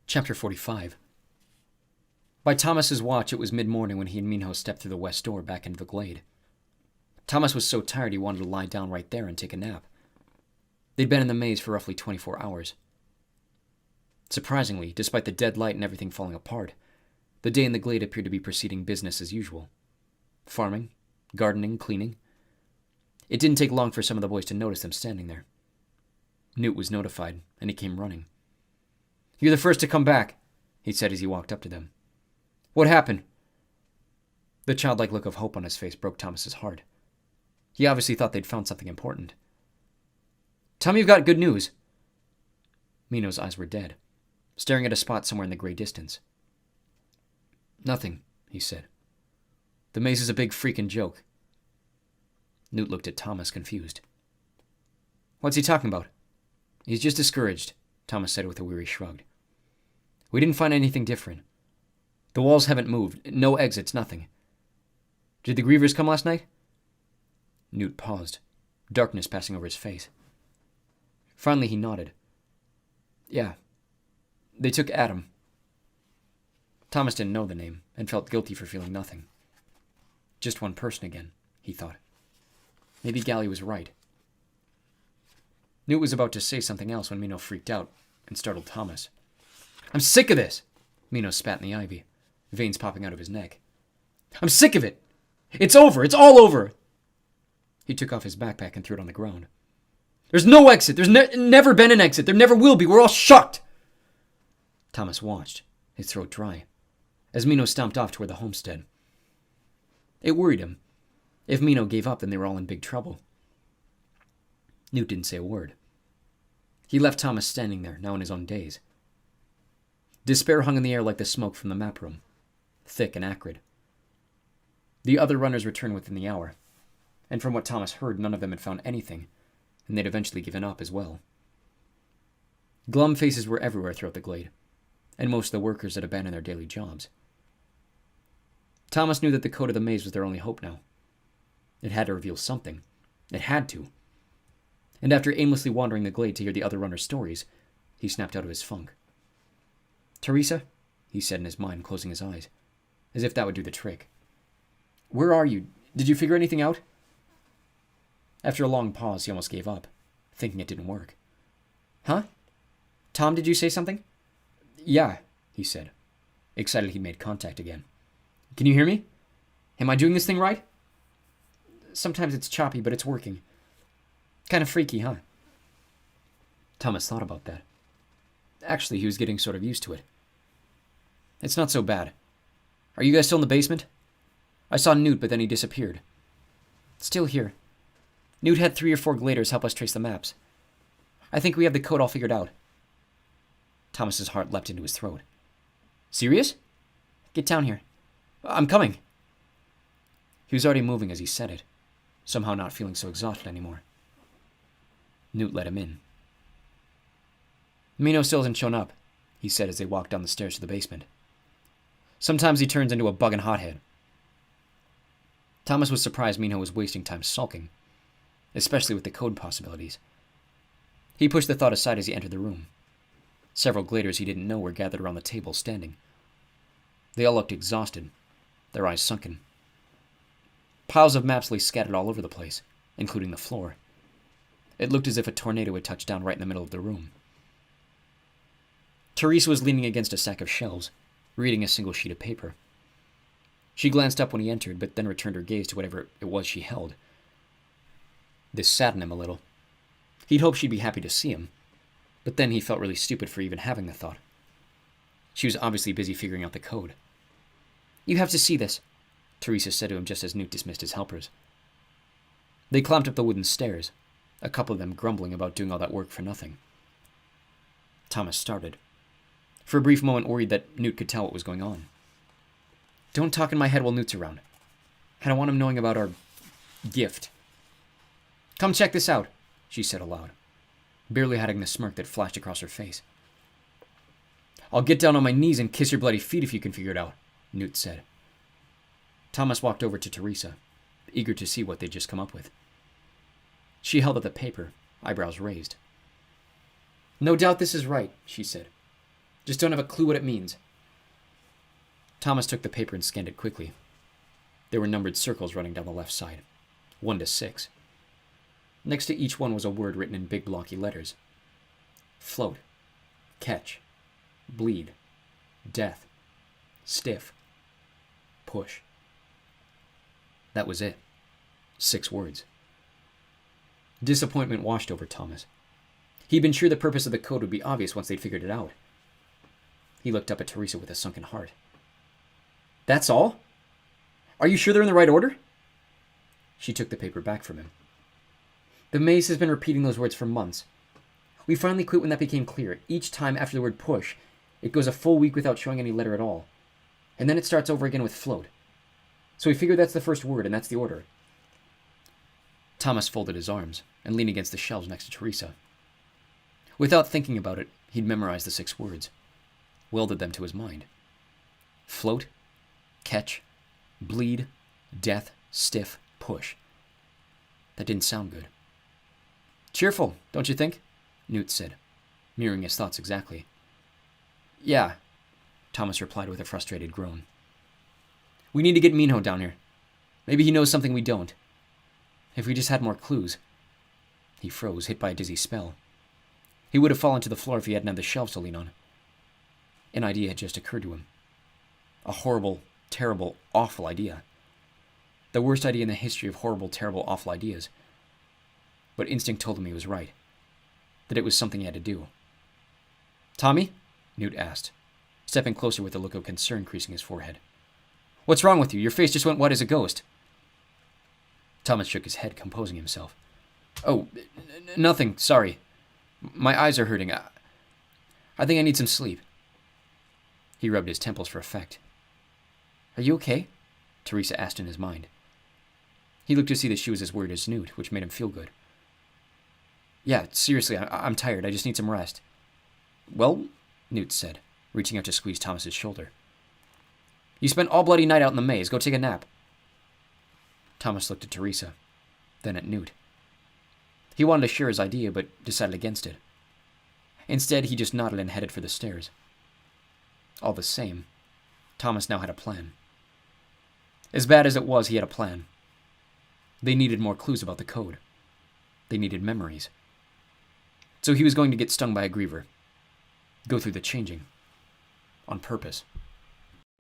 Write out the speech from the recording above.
Chapter 45. By Thomas's watch, it was mid-morning when he and Minho stepped through the west door back into the glade. Thomas was so tired he wanted to lie down right there and take a nap. They'd been in the maze for roughly 24 hours. Surprisingly, despite the dead light and everything falling apart, the day in the glade appeared to be proceeding business as usual. Farming, gardening, cleaning. It didn't take long for some of the boys to notice them standing there. Newt was notified, and he came running. "You're the first to come back," he said as he walked up to them. "What happened?" The childlike look of hope on his face broke Thomas's heart. He obviously thought they'd found something important. "Tell me you've got good news." Minho's eyes were dead, staring at a spot somewhere in the gray distance. "Nothing," he said. "The maze is a big freaking joke." Newt looked at Thomas, confused. "What's he talking about?" "He's just discouraged," Thomas said with a weary shrug. "We didn't find anything different. The walls haven't moved. No exits, nothing. Did the grievers come last night?" Newt paused, darkness passing over his face. Finally, he nodded. "Yeah. They took Adam." Thomas didn't know the name, and felt guilty for feeling nothing. Just one person again, he thought. Maybe Gally was right. Newt was about to say something else when Minho freaked out and startled Thomas. "I'm sick of this!" Minho spat in the ivy, veins popping out of his neck. "I'm sick of it! It's over! It's all over!" He took off his backpack and threw it on the ground. "There's no exit! There's never been an exit! There never will be! We're all shocked!" Thomas watched, his throat dry, as Minho stomped off toward the homestead. It worried him. If Minho gave up, then they were all in big trouble. Newt didn't say a word. He left Thomas standing there, now in his own daze. Despair hung in the air like the smoke from the map room, thick and acrid. The other runners returned within the hour, and from what Thomas heard, none of them had found anything, and they'd eventually given up as well. Glum faces were everywhere throughout the glade, and most of the workers had abandoned their daily jobs. Thomas knew that the code of the maze was their only hope now. It had to reveal something. It had to. And after aimlessly wandering the glade to hear the other runners' stories, he snapped out of his funk. "Teresa," he said in his mind, closing his eyes, as if that would do the trick. "Where are you? Did you figure anything out?" After a long pause, he almost gave up, thinking it didn't work. "Huh? Tom, did you say something?" "Yeah," he said, excited he'd made contact again. "Can you hear me? Am I doing this thing right?" "Sometimes it's choppy, but it's working. Kind of freaky, huh?" Thomas thought about that. Actually, he was getting sort of used to it. "It's not so bad. Are you guys still in the basement?" "I saw Newt, but then he disappeared." "Still here. Newt had 3 or 4 gladers help us trace the maps. I think we have the code all figured out." Thomas's heart leapt into his throat. "Serious?" "Get down here." "I'm coming." He was already moving as he said it, somehow not feeling so exhausted anymore. Newt let him in. "Minho still hasn't shown up," he said as they walked down the stairs to the basement. "Sometimes he turns into a buggin' hothead." Thomas was surprised Minho was wasting time sulking, especially with the code possibilities. He pushed the thought aside as he entered the room. Several gladers he didn't know were gathered around the table, standing. They all looked exhausted, their eyes sunken. Piles of maps lay scattered all over the place, including the floor. It looked as if a tornado had touched down right in the middle of the room. Teresa was leaning against a stack of shelves, reading a single sheet of paper. She glanced up when he entered, but then returned her gaze to whatever it was she held. This saddened him a little. He'd hoped she'd be happy to see him, but then he felt really stupid for even having the thought. She was obviously busy figuring out the code. "You have to see this," Teresa said to him just as Newt dismissed his helpers. They climbed up the wooden stairs, a couple of them grumbling about doing all that work for nothing. Thomas started, for a brief moment worried that Newt could tell what was going on. "Don't talk in my head while Newt's around. I don't want him knowing about our gift." "Come check this out," she said aloud, barely hiding the smirk that flashed across her face. "I'll get down on my knees and kiss your bloody feet if you can figure it out," Newt said. Thomas walked over to Teresa, eager to see what they'd just come up with. She held up the paper, eyebrows raised. "No doubt this is right," she said. Just don't have a clue what it means. Thomas took the paper and scanned it quickly. There were numbered circles running down the left side, 1 to 6. Next to each one was a word written in big blocky letters. Float, catch, bleed, death, stiff, push. That was it. 6 words. Disappointment washed over Thomas. He'd been sure the purpose of the code would be obvious once they'd figured it out. He looked up at Teresa with a sunken heart. That's all? Are you sure they're in the right order? She took the paper back from him. The maze has been repeating those words for months. We finally quit when that became clear. Each time after the word push, it goes a full week without showing any letter at all. And then it starts over again with float. So we figured that's the first word, and that's the order. Thomas folded his arms and leaned against the shelves next to Teresa. Without thinking about it, he'd memorized the 6 words, welded them to his mind. Float, catch, bleed, death, stiff, push. That didn't sound good. Cheerful, don't you think? Newt said, mirroring his thoughts exactly. Yeah, Thomas replied with a frustrated groan. We need to get Minho down here. Maybe he knows something we don't. If we just had more clues. He froze, hit by a dizzy spell. He would have fallen to the floor if he hadn't had the shelves to lean on. An idea had just occurred to him. A horrible, terrible, awful idea. The worst idea in the history of horrible, terrible, awful ideas. But instinct told him he was right. That it was something he had to do. Tommy? Newt asked, stepping closer with a look of concern creasing his forehead. What's wrong with you? Your face just went white as a ghost. Thomas shook his head, composing himself. Oh, nothing, sorry. My eyes are hurting. I think I need some sleep. He rubbed his temples for effect. Are you okay? Teresa asked in his mind. He looked to see that she was as worried as Newt, which made him feel good. Yeah, seriously, I'm tired. I just need some rest. Well, Newt said, reaching out to squeeze Thomas's shoulder. You spent all bloody night out in the maze. Go take a nap. Thomas looked at Teresa, then at Newt. He wanted to share his idea, but decided against it. Instead, he just nodded and headed for the stairs. All the same, Thomas now had a plan. As bad as it was, he had a plan. They needed more clues about the code. They needed memories. So he was going to get stung by a griever. Go through the changing. On purpose.